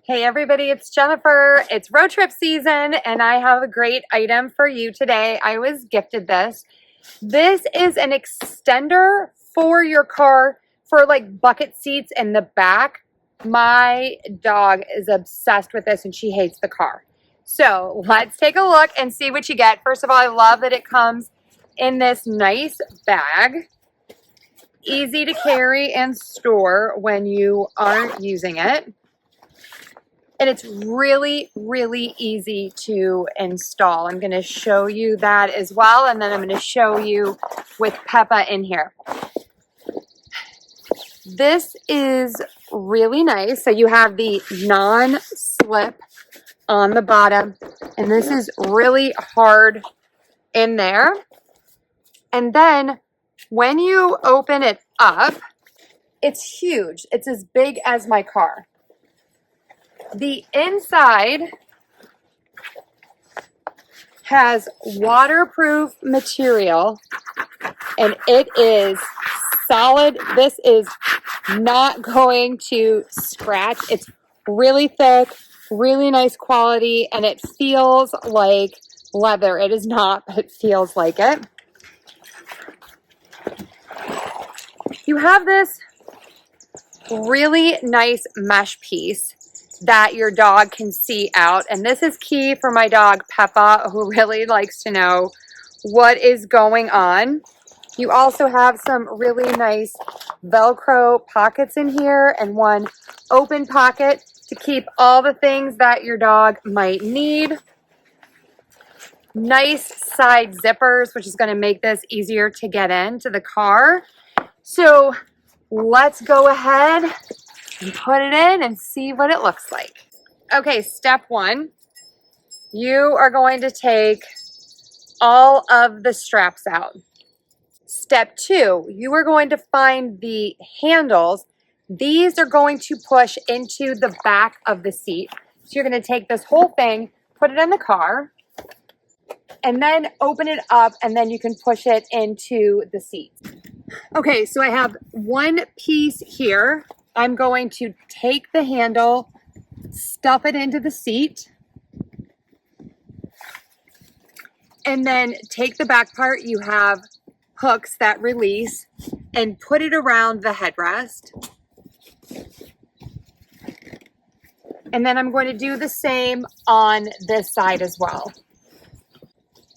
Hey everybody, it's Jennifer. It's road trip season and I have a great item for you today. I was gifted this. This is an extender for your car for like bucket seats in the back. My dog is obsessed with this and she hates the car. So let's take a look and see what you get. First of all, I love that it comes in this nice bag. Easy to carry and store when you aren't using it. And it's really, really easy to install. I'm going to show you that as well. And then I'm going to show you with Peppa in here. This is really nice. So you have the non-slip on the bottom. And this is really hard in there. And then when you open it up, it's huge. It's as big as my car. The inside has waterproof material and it is solid. This is not going to scratch. It's really thick, really nice quality, and it feels like leather. It is not, but it feels like it. You have this really nice mesh piece that your dog can see out, and this is key for my dog Peppa, who really likes to know what is going on. You also have some really nice Velcro pockets in here and one open pocket to keep all the things that your dog might need. Nice side zippers, which is going to make this easier to get into the car. So let's go ahead and put it in and see what it looks like. Okay, step one, you are going to take all of the straps out. Step two, you are going to find the handles. These are going to push into the back of the seat. So you're going to take this whole thing, put it in the car, and then open it up, and then you can push it into the seat. Okay, so I have one piece here. I'm going to take the handle, stuff it into the seat, and then take the back part. You have hooks that release and put it around the headrest. And then I'm going to do the same on this side as well.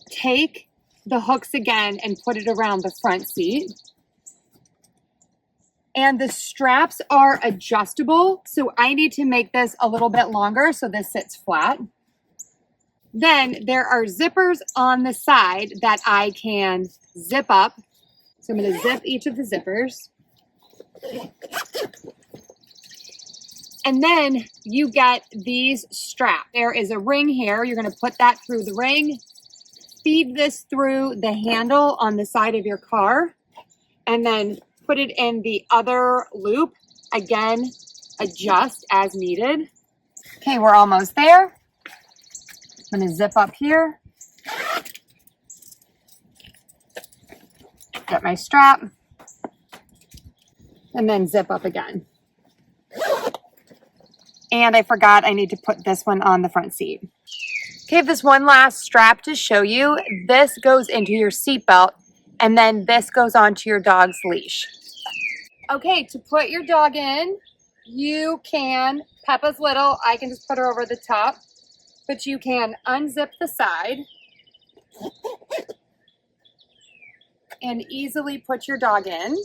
Take the hooks again and put it around the front seat. And the straps are adjustable, so I need to make this a little bit longer so this sits flat. Then there are zippers on the side that I can zip up. So I'm going to zip each of the zippers. And then you get these straps. There is a ring here. You're going to put that through the ring. Feed this through the handle on the side of your car. And then put it in the other loop. Again, adjust as needed. Okay, we're almost there. I'm going to zip up here. Get my strap. And then zip up again. And I forgot I need to put this one on the front seat. Okay, I have this one last strap to show you. This goes into your seatbelt, and then this goes onto your dog's leash. Okay, to put your dog in, you can, Peppa's little, I can just put her over the top, but you can unzip the side and easily put your dog in.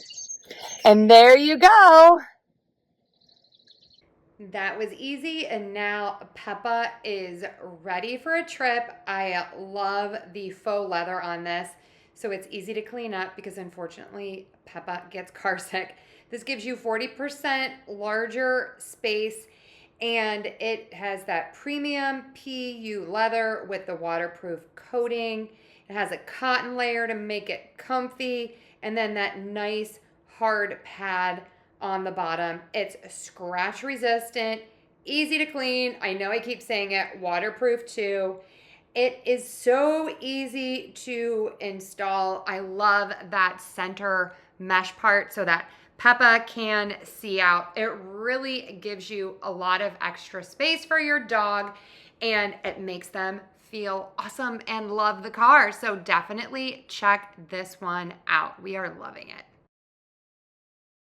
And there you go. That was easy, and now Peppa is ready for a trip. I love the faux leather on this, so it's easy to clean up because unfortunately Peppa gets car sick. This gives you 40% larger space, and it has that premium PU leather with the waterproof coating. It has a cotton layer to make it comfy, and then that nice hard pad on the bottom. It's scratch resistant, easy to clean. I know I keep saying it, waterproof too. It is so easy to install. I love that center mesh part so that Peppa can see out. It really gives you a lot of extra space for your dog, and it makes them feel awesome and love the car. So definitely check this one out. We are loving it.